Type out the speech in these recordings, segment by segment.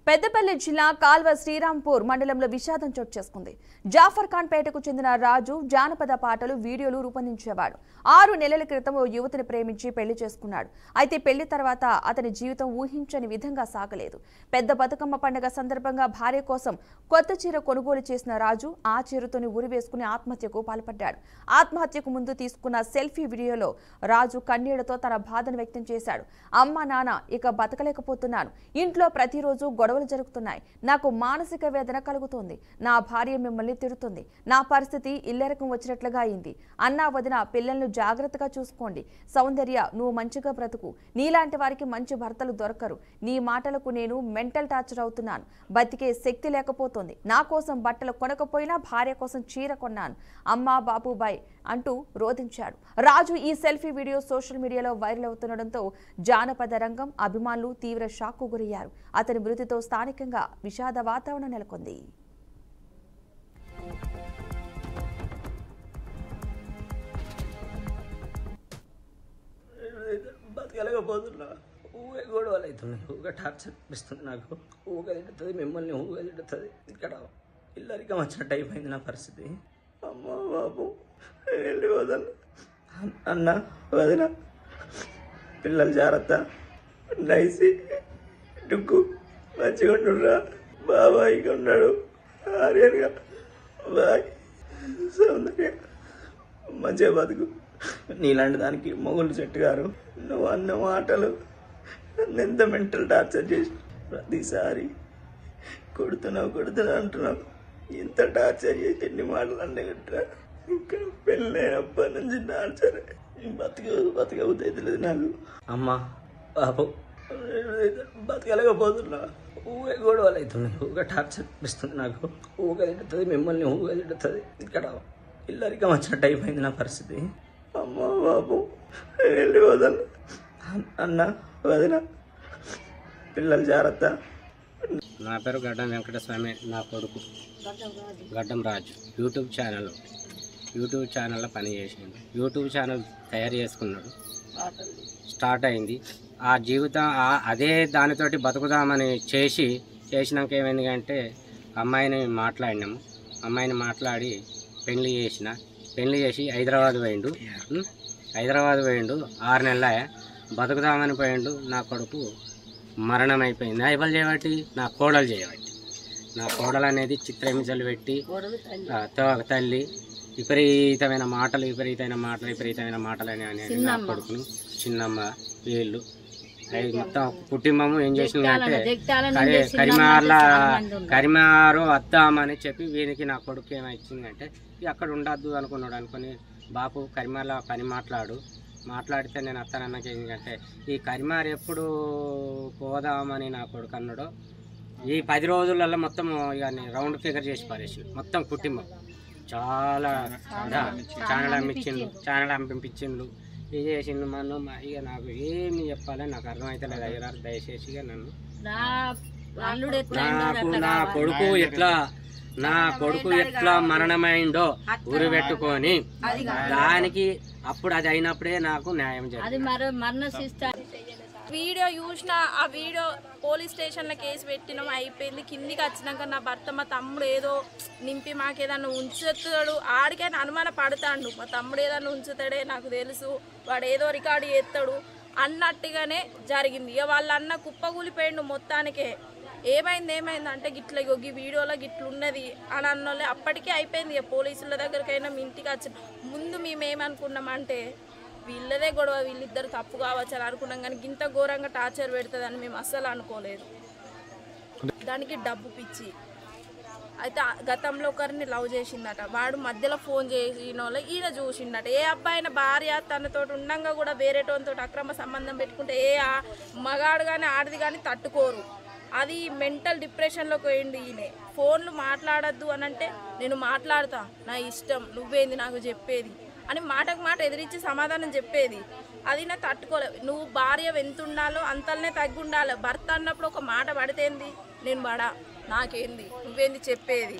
పెద్దపల్లి జిల్లా కాల్వ శ్రీరాంపూర్ మండలంలో విషాదం చోటు చేసుకుంది. జాఫర్ ఖాన్ పేటకు చెందిన రాజు జానపద పాటలు వీడియోలు రూపొందించేవాడు. 6 నెలల క్రితం ఓ యువతిని ప్రేమించి పెళ్లి చేసుకున్నాడు. అయితే పెళ్లి తర్వాత అతని జీవితం ఊహించని విధంగా సాగలేదు. పెద్ద బతుకమ్మ పండుగ సందర్భంగా భార్య కోసం కొత్త చీర కొనుగోలు చేసిన రాజు ఆ చీరతోని ఉరివేసుకుని ఆత్మహత్యకు పాల్పడ్డాడు. ఆత్మహత్యకు ముందు తీసుకున్న సెల్ఫీ వీడియోలో రాజు కన్నీళ్లతో తన బాధను వ్యక్తం చేశాడు. అమ్మ నాన్న ఇక బతకలేకపోతున్నాను, ఇంట్లో ప్రతిరోజు గొడవలు జరుగుతున్నాయి, నాకు మానసిక వేదన కలుగుతోంది, నా భార్య మిమ్మల్ని తిడుతుంది, నా పరిస్థితి ఇల్లెరకం వచ్చినట్లుగా అయింది, అన్నా వదిన పిల్లలను జాగ్రత్తగా చూసుకోండి, సౌందర్య నువ్వు మంచిగా బ్రతుకు, నీలాంటి వారికి మంచి భర్తలు దొరకరు, నీ మాటలకు నేను మెంటల్ టార్చర్ అవుతున్నాను, బతికే శక్తి లేకపోతుంది, నా కోసం బట్టలు కొనకపోయినా భార్య కోసం చీర కొన్నాను, అమ్మా బాబుబాయ్ అంటూ రోధించాడు. రాజు ఈ సెల్ఫీ వీడియో సోషల్ మీడియాలో వైరల్ అవుతుండటంతో జానపద రంగం అభిమానులు తీవ్ర షాక్కు గురయ్యారు. అతని మృతితో స్థానికంగా విషాద వాతావరణం నెలకొంది. బతకలేకపోతున్నా, ఊగే గొడవలు అవుతున్నాయి, ఊగా టార్చర్ అనిపిస్తుంది, నాకు ఊగా తిడుతుంది, మిమ్మల్ని ఊగా తిడుతుంది. ఇక్కడ ఇల్లరికం వచ్చినట్టు అయిపోయింది నా పరిస్థితి. అమ్మ బాబు వెళ్ళిపోతాను, అన్న వదిన పిల్లలు జాగ్రత్త, నైసి డుక్కు మంచిగా ఉండురా, బాబాయిగా ఉన్నాడు, ఆర్యన్గా బాయ్, సౌందర్య మంచిగా బతుకు, నీలాంటి దానికి మొగుళ్ళు చెట్టు గారు, నువ్వు అన్న మాటలు నన్ను ఎంత మెంటల్ టార్చర్ చేసి ప్రతిసారి కొడుతున్నావు అంటున్నావు, ఇంత టార్చర్ చేసి ఎన్ని మాటలు అన్నగట్రా, ఇంకా పెళ్ళైనప్పటి నుంచి టార్చర్, బతకవుతుంది నాకు. అమ్మ బాబు బతకలేకపోతున్నా, ఊగే గొడవలు అవుతున్నాయి, ఊగా టార్చర్ అనిపిస్తుంది, నాకు ఊగా తిడుతుంది, మిమ్మల్ని ఊగా తిడుతుంది. ఇక్కడ ఇల్లరికం వచ్చినట్టు అయిపోయింది నా పరిస్థితి. అమ్మ బాబు వెళ్ళిపోతాను, అన్న వదిన పిల్లలు జాగ్రత్త. నా పేరు గడ్డం వెంకటస్వామి, నా కొడుకు గడ్డం రాజు. యూట్యూబ్ ఛానల్లో పనిచేసాడు. యూట్యూబ్ ఛానల్ తయారు చేసుకున్నాడు, స్టార్ట్ అయింది. ఆ జీవితం అదే దానితోటి బతుకుదామని చేసినాక ఏమైంది అంటే అమ్మాయిని మాట్లాడి పెళ్లి చేసి హైదరాబాద్ పోయిండు. 6 నెలల బతుకుదామని పోయిండు. నా కొడుకు మరణం అయిపోయింది. ఎవరు చేయబట్టి? నా కోడలు చేయబట్టి. నా కోడలు అనేది చిత్రహింసలు పెట్టి తల్లి విపరీతమైన మాటలు అనేది నా కొడుకుని చిన్నమ్మ వీళ్ళు మొత్తం కుటుంబము ఏం చేసిందంటే కరిమారు వద్దామని చెప్పి వీరికి నా కొడుకు ఏమైందంటే అక్కడ ఉండద్దు అనుకుని బాపు కరిమార్లో పని మాట్లాడితే నేను అత్తనన్నకి ఏంటంటే ఈ కరిమార్ ఎప్పుడు పోదామని నా కొడుకు అన్నాడో ఈ 10 రోజులలో మొత్తం ఇక రౌండ్ ఫిగర్ చేసి పారేసి మొత్తం కుటుంబం చాలా ఛానల్ అమ్మించిండు, ఇది చేసిండు. ఇక నాకు ఏమి చెప్పాలని నాకు అర్థమైతలేదు. అయ్యారు దయచేసి నన్ను నా కొడుకు ఎట్లా మరణమైండో ఊరు పెట్టుకొని దానికి అప్పుడు అది అయినప్పుడే నాకు న్యాయం జరిగింది. వీడియో చూసిన ఆ వీడియో పోలీస్ స్టేషన్లో కేసు పెట్టినాం, అయిపోయింది. కిందికి వచ్చినాక నా భర్త మా తమ్ముడు ఏదో నింపి మాకేదన్నా ఉంచుతాడు, ఆడికైనా అనుమాన పడతాడు, మా తమ్ముడు ఏదన్నా ఉంచుతాడే నాకు తెలుసు, వాడు ఏదో రికార్డు చేస్తాడు అన్నట్టుగానే జరిగింది. ఇక వాళ్ళ అన్న కుప్పకూలిపోయిండు మొత్తానికే. ఏమైంది అంటే గిట్ల ఈ వీడియోలో గిట్లున్నది అని అన్నోళ్ళే అప్పటికే అయిపోయింది. ఇక పోలీసుల దగ్గరికైనా మీ ఇంటికి వచ్చిన ముందు మేమేమనుకున్నామంటే వీళ్ళదే గొడవ, వీళ్ళిద్దరు తప్పు కావచ్చు అని అనుకున్నాం, కానీ ఇంత ఘోరంగా టార్చర్ పెడుతుందని మేము అస్సలు అనుకోలేదు. దానికి డబ్బు పిచ్చి. అయితే గతంలో ఒకరిని లవ్ చేసిందట, వాడు మధ్యలో ఫోన్ చేసిన వాళ్ళు ఈయన చూసిండట. ఏ అబ్బాయిన భార్య తనతో ఉండంగా కూడా వేరేటోతో అక్రమ సంబంధం పెట్టుకుంటే ఏ మగాడు కానీ ఆడది కానీ తట్టుకోరు. అది మెంటల్ డిప్రెషన్లోకి పోయింది ఈయన. ఫోన్లు మాట్లాడద్దు అని అంటే నేను మాట్లాడతా, నా ఇష్టం, నువ్వేంది నాకు చెప్పేది అని మాటకు మాట ఎదిరించి సమాధానం చెప్పేది. అది నా తట్టుకోలేదు. నువ్వు భార్య ఎంత ఉండాలో అంతలనే తగ్గి ఉండాలి. భర్త అన్నప్పుడు ఒక మాట పడితేంది, నేను పడా, నాకేంది, నువ్వేంది చెప్పేది,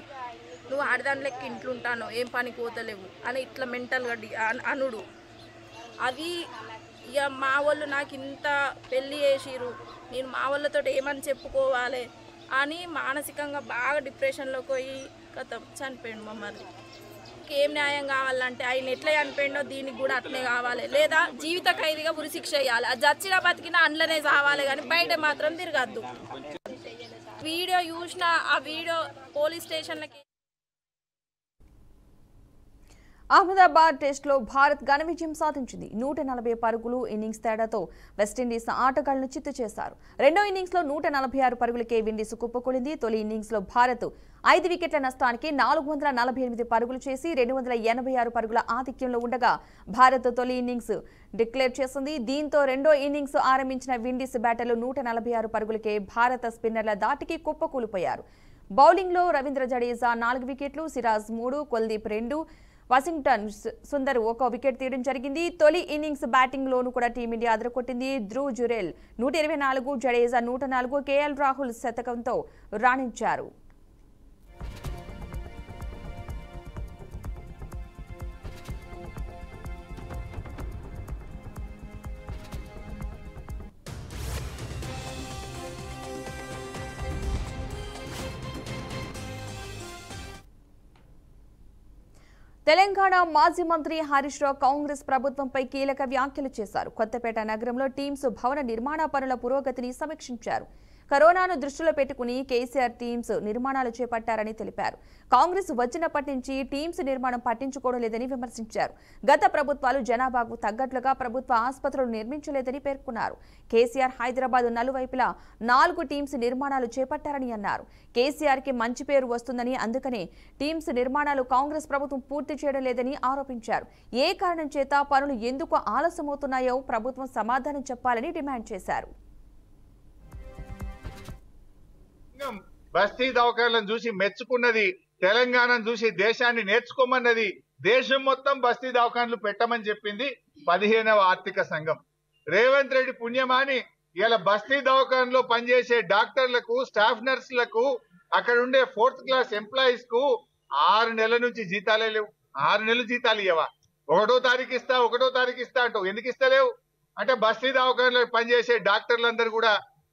నువ్వు ఆడదాంట్లెక్క ఇంట్లో ఉంటాను, ఏం పని పోతలేవు అని ఇట్లా మెంటల్గా అనుడు. అది ఇక మా వాళ్ళు నాకు ఇంత పెళ్ళి చేసిరు, నేను మా వాళ్ళతో ఏమని చెప్పుకోవాలి, అని మానసికంగా బాగా డిప్రెషన్లోకి పోయి కథ చనిపోయాడు మా మరిది. ఏం న్యాయం కావాలంటే ఆయన ఎట్లా చనిపోయిండో దీనికి కూడా అట్లే కావాలి, లేదా జీవిత ఖైదీగా ఉరిశిక్ష వేయాలి. అది చచ్చినా బతికినా అండ్లనే కావాలి కానీ బయట మాత్రం తిరగద్దు. వీడియో చూసిన ఆ వీడియో పోలీస్ స్టేషన్లకి. అహ్మదాబాద్ టెస్ట్లో భారత్ ఘన విజయం సాధించింది. 140 పరుగులు ఇన్నింగ్స్ తేడాతో వెస్టిండీస్ ఆటగాళ్లను చిత్తు చేశారు. రెండో ఇన్నింగ్స్లో 146 పరుగులకే విండీస్ కుప్పకూలింది. తొలి ఇన్నింగ్స్లో భారత్ 5 వికెట్ల నష్టానికి 448 పరుగులు చేసి 286 పరుగుల ఆధిక్యంలో ఉండగా భారత్ తొలి ఇన్నింగ్స్ డిక్లేర్ చేసింది. దీంతో రెండో ఇన్నింగ్స్ ఆరంభించిన విండీస్ బ్యాటర్లు 146 పరుగులకే భారత స్పిన్నర్ల దాటికి కుప్పకూలిపోయారు. బౌలింగ్లో రవీంద్ర జడేజా 4 వికెట్లు, సిరాజ్ 3, కుల్దీప్ 2, వాషింగ్టన్ సుందర్ 1 వికెట్ తీయడం జరిగింది. తొలి ఇన్నింగ్స్ బ్యాటింగ్ లోను కూడా టీమిండియా అదరకొట్టింది. ధ్రువ్ జురెల్ 124, జడేజా 104, కేఎల్ రాహుల్ శతకంతో రాణించారు. తెలంగాణ మాజీ మంత్రి హరీష్ రావు కాంగ్రెస్ ప్రభుత్వంపై కీలక వ్యాఖ్యలు చేశారు. కొత్తపేట నగరంలో టీమ్స్ భవన నిర్మాణ పనుల పురోగతిని సమీక్షించారు. కరోనాను దృష్టిలో పెట్టుకుని కేసీఆర్ టీమ్స్ నిర్మాణాలు చేపట్టారని తెలిపారు. కాంగ్రెస్ వచ్చినప్పటి నుంచి టీమ్స్ నిర్మాణం పట్టించుకోవడం లేదని విమర్శించారు. గత ప్రభుత్వాలు జనాభాకు తగ్గట్లుగా ప్రభుత్వ ఆసుపత్రులు నిర్మించలేదని పేర్కొన్నారు. కేసీఆర్ హైదరాబాద్ నలువైపులా 4 టీమ్స్ నిర్మాణాలు చేపట్టారని అన్నారు. కేసీఆర్కి మంచి పేరు వస్తుందని, అందుకనే టీమ్స్ నిర్మాణాలు కాంగ్రెస్ ప్రభుత్వం పూర్తి చేయడం లేదని ఆరోపించారు. ఏ కారణం చేత పనులు ఎందుకు ఆలస్యమవుతున్నాయో ప్రభుత్వం సమాధానం చెప్పాలని డిమాండ్ చేశారు. బస్తీ దవాఖానాలను చూసి మెచ్చుకున్నది, తెలంగాణను చూసి దేశాన్ని నేర్చుకోమన్నది. దేశం మొత్తం బస్తీ దవాఖానాలు పెట్టమని చెప్పింది 15వ ఆర్థిక సంఘం. రేవంత్ రెడ్డి పుణ్యమాని ఇలా బస్తీ దవాఖానలో పనిచేసే డాక్టర్లకు, స్టాఫ్ నర్సులకు, అక్కడ ఉండే 4th క్లాస్ ఎంప్లాయీస్ కు 6 నెలల నుంచి జీతాలే లేవు. 6 నెలలు జీతాలు ఇవ్వవా? 1వ తారీఖు ఇస్తా, 1వ తారీఖు ఇస్తా అంటావు. ఎందుకు ఇస్తలేవు అంటే బస్తీ దవాఖానలో పనిచేసే డాక్టర్లందరూ కూడా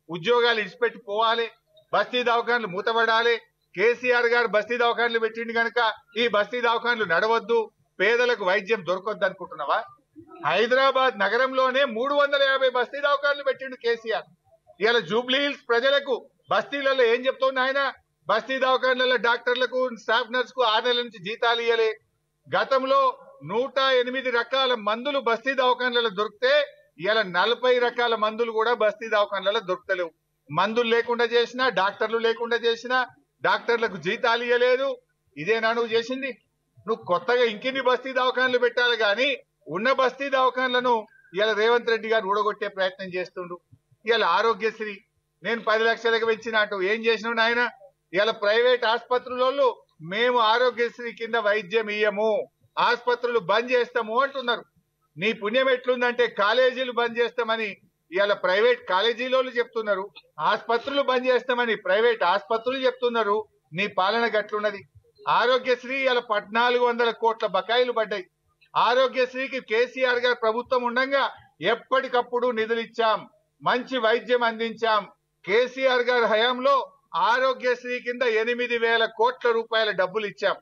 ఉద్యోగాలు ఇచ్చిపెట్టి పోవాలి, బస్తీ దవాఖానలు మూతపడాలి. కేసీఆర్ గారు బస్తీ దవాఖానలు పెట్టిండు కనుక ఈ బస్తీ దవాఖానలు నడవద్దు, పేదలకు వైద్యం దొరకొద్దు అనుకుంటున్నావా? హైదరాబాద్ నగరంలోనే 350 బస్తీ దవాఖానలు పెట్టిండు కేసీఆర్. ఇలా జూబ్లీ హిల్స్ ప్రజలకు బస్తీలలో ఏం చెప్తున్నా ఆయన? బస్తీ దవాఖానలలో డాక్టర్లకు, స్టాఫ్ నర్స్ కు 6 నెలల నుంచి జీతాలు ఇవ్వలే. గతంలో 108 రకాల మందులు బస్తీ దవాఖానలలో దొరికితే ఇలా 40 రకాల మందులు కూడా బస్తీ దవాఖానలలో దొరుకుతలేవు. మందులు లేకుండా చేసినా, డాక్టర్లు లేకుండా చేసినా, డాక్టర్లకు జీతాలు ఇవ్వలేదు. ఇదేనా నువ్వు చేసింది? నువ్వు కొత్తగా ఇంకెన్ని బస్తీ దవాఖానలు పెట్టాలి కానీ ఉన్న బస్తీ దవాఖానలను ఇలా రేవంత్ రెడ్డి గారు ఊడగొట్టే ప్రయత్నం చేస్తుండు. ఇలా ఆరోగ్యశ్రీ నేను 10 లక్షలకు పెంచినట్టు ఏం చేసినావు నాయన? ఇలా ప్రైవేట్ ఆసుపత్రులలో మేము ఆరోగ్యశ్రీ కింద వైద్యం ఇయ్యము, ఆసుపత్రులు బంద్ చేస్తాము అంటున్నారు. నీ పుణ్యం ఎట్లుందంటే కాలేజీలు బంద్ చేస్తామని ఇలా ప్రైవేట్ కాలేజీలోళ్ళు చెప్తున్నారు, ఆసుపత్రులు బంద్ చేస్తామని ప్రైవేట్ ఆసుపత్రులు చెప్తున్నారు. నీ పాలన గట్లున్నది. ఆరోగ్యశ్రీ ఇలా 1400 కోట్ల బకాయిలు పడ్డాయి. ఆరోగ్యశ్రీకి కేసీఆర్ గారు ప్రభుత్వం ఉండగా ఎప్పటికప్పుడు నిధులు ఇచ్చాం, మంచి వైద్యం అందించాం. కేసీఆర్ గారి హయాంలో ఆరోగ్యశ్రీ కింద 8,000 కోట్ల రూపాయల డబ్బులు ఇచ్చాం.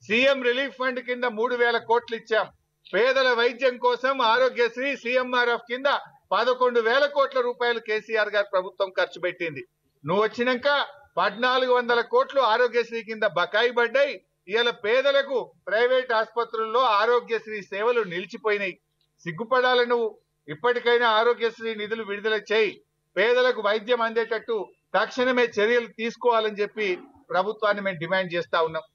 సీఎం రిలీఫ్ ఫండ్ కింద 3,000 కోట్లు ఇచ్చాం. పేదల వైద్యం కోసం ఆరోగ్యశ్రీ CMRF కింద 11,000 కోట్ల రూపాయలు కేసీఆర్ గారి ప్రభుత్వం ఖర్చు పెట్టింది. నువ్వు వచ్చినాక 1,400 కోట్లు ఆరోగ్యశ్రీ కింద బకాయి పడ్డాయి. ఇవాళ పేదలకు ప్రైవేట్ ఆసుపత్రుల్లో ఆరోగ్యశ్రీ సేవలు నిలిచిపోయినాయి. సిగ్గుపడాలి నువ్వు. ఇప్పటికైనా ఆరోగ్యశ్రీ నిధులు విడుదల చేయి, పేదలకు వైద్యం అందేటట్టు తక్షణమే చర్యలు తీసుకోవాలని చెప్పి ప్రభుత్వాన్ని మేము డిమాండ్ చేస్తా ఉన్నాం.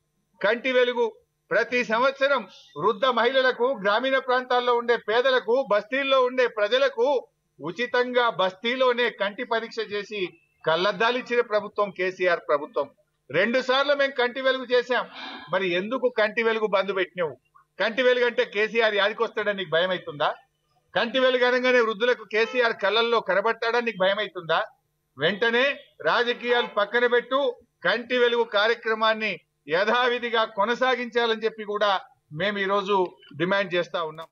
కంటి వెలుగు ప్రతి సంవత్సరం వృద్ధ మహిళలకు, గ్రామీణ ప్రాంతాల్లో ఉండే పేదలకు, బస్తీల్లో ఉండే ప్రజలకు ఉచితంగా బస్తీలోనే కంటి పరీక్ష చేసి కళ్ళద్దాలిచ్చిన ప్రభుత్వం కేసీఆర్ ప్రభుత్వం. 2 సార్లు మేము కంటి వెలుగు చేశాం. మరి ఎందుకు కంటి వెలుగు బంద్ పెట్టినావు? కంటి వెలుగు అంటే కేసీఆర్ యాదికొస్తాడని నీకు భయం అవుతుందా? కంటి వెలుగు అనగానే వృద్ధులకు కేసీఆర్ కళ్ళల్లో కనబడతాడని నీకు భయం అవుతుందా? వెంటనే రాజకీయాలు పక్కన పెట్టు, కంటి వెలుగు కార్యక్రమాన్ని యథావిధిగా కొనసాగించాలని చెప్పి కూడా మేము ఈరోజు డిమాండ్ చేస్తా ఉన్నాం.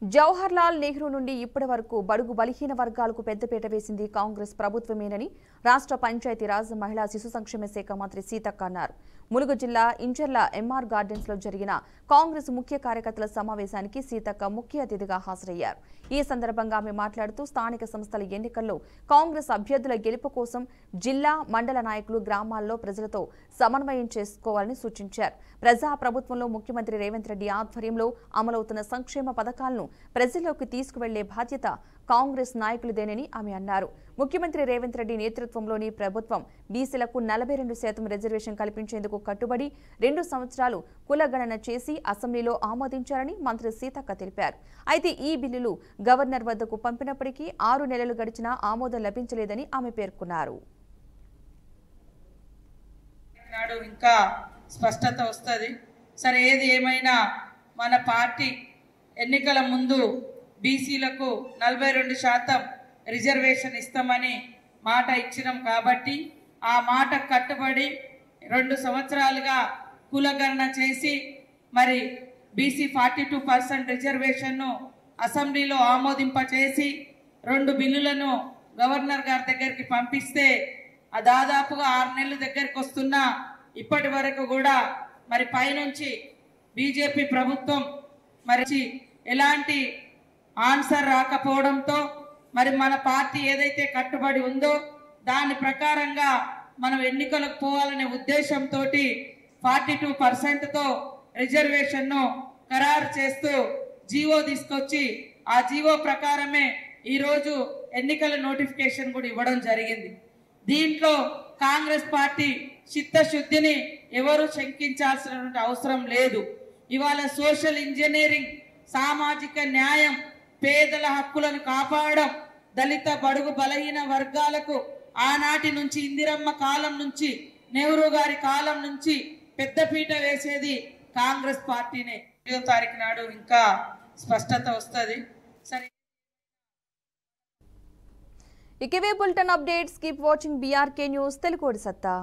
జవహర్ లాల్ నెహ్రూ నుండి ఇప్పటి వరకు బడుగు బలహీన వర్గాలకు పెద్దపీట వేసింది కాంగ్రెస్ ప్రభుత్వమేనని రాష్ట్ర పంచాయతీరాజ్ మహిళా శిశు సంక్షేమ శాఖ మంత్రి సీతక్క అన్నారు. ములుగు జిల్లా ఇంచర్ల ఎంఆర్ గార్డెన్స్ లో జరిగిన కాంగ్రెస్ ముఖ్య కార్యకర్తల సమావేశానికి సీతక్క ముఖ్య అతిథిగా హాజరయ్యారు. ఈ సందర్భంగా ఆమె మాట్లాడుతూ స్థానిక సంస్థల ఎన్నికల్లో కాంగ్రెస్ అభ్యర్థుల గెలుపు కోసం జిల్లా మండల నాయకులు గ్రామాల్లో ప్రజలతో సమన్వయం చేసుకోవాలని సూచించారు. ప్రజా ప్రభుత్వంలో ముఖ్యమంత్రి రేవంత్ రెడ్డి ఆధ్వర్యంలో అమలవుతున్న సంక్షేమ పథకాలను ప్రజల్లోకి తీసుకువెళ్లే బాధ్యత కాంగ్రెస్ నాయకులదేనని ఆమె అన్నారు. ముఖ్యమంత్రి రేవంత్ రెడ్డి నేతృత్వంలోని ప్రభుత్వం బీసీలకు 42% రిజర్వేషన్ కల్పించేందుకు కట్టుబడి 2 సంవత్సరాలు కులగణన చేసి అసెంబ్లీలో ఆమోదించారని మంత్రి సీతక్క తెలిపారు. అయితే ఈ బిల్లులు గవర్నర్ వద్దకు పంపినప్పటికీ 6 నెలలు గడిచినా ఆమోదం లభించలేదని ఆమె పేర్కొన్నారు. ఇంకా స్పష్టత వస్తుంది. సరే, ఏది ఏమైనా మన పార్టీ ఎన్నికల ముందు బీసీలకు 42% రిజర్వేషన్ ఇస్తామని మాట ఇచ్చినాం కాబట్టి ఆ మాట కట్టుబడి 2 సంవత్సరాలుగా కులగణన చేసి మరి బీసీ 42% రిజర్వేషన్ను అసెంబ్లీలో ఆమోదింపచేసి 2 బిల్లులను గవర్నర్ గారి దగ్గరికి పంపిస్తే దాదాపుగా 6 నెలల దగ్గరికి వస్తున్నా ఇప్పటి వరకు కూడా మరి పైనుంచి బీజేపీ ప్రభుత్వం మరి ఎలాంటి ఆన్సర్ రాకపోవడంతో మరి మన పార్టీ ఏదైతే కట్టుబడి ఉందో దాని ప్రకారంగా మనం ఎన్నికలకు పోవాలనే ఉద్దేశంతో 42%తో రిజర్వేషన్ను ఖరారు చేస్తూ జీవో తీసుకొచ్చి ఆ జీవో ప్రకారమే ఈరోజు ఎన్నికల నోటిఫికేషన్ కూడా ఇవ్వడం జరిగింది. దీంట్లో కాంగ్రెస్ పార్టీ చిత్తశుద్ధిని ఎవరు శంకించాల్సినటువంటి అవసరం లేదు. ఇవాళ సోషల్ ఇంజనీరింగ్, సామాజిక న్యాయం, పేదల హక్కులను కాపాడడం, దళిత బడుగు బలహీన వర్గాలకు ఆనాటి నుంచి ఇందిరమ్మ కాలం నుంచి నెహ్రూ గారి కాలం నుంచి పెద్దపీట వేసేది కాంగ్రెస్ పార్టీనే. 5వ తారీఖు నాడు ఇంకా స్పష్టత వస్తుంది. సరే, ఇకవే bulletin updates. Keep watching BRK news Telugu సత్తా.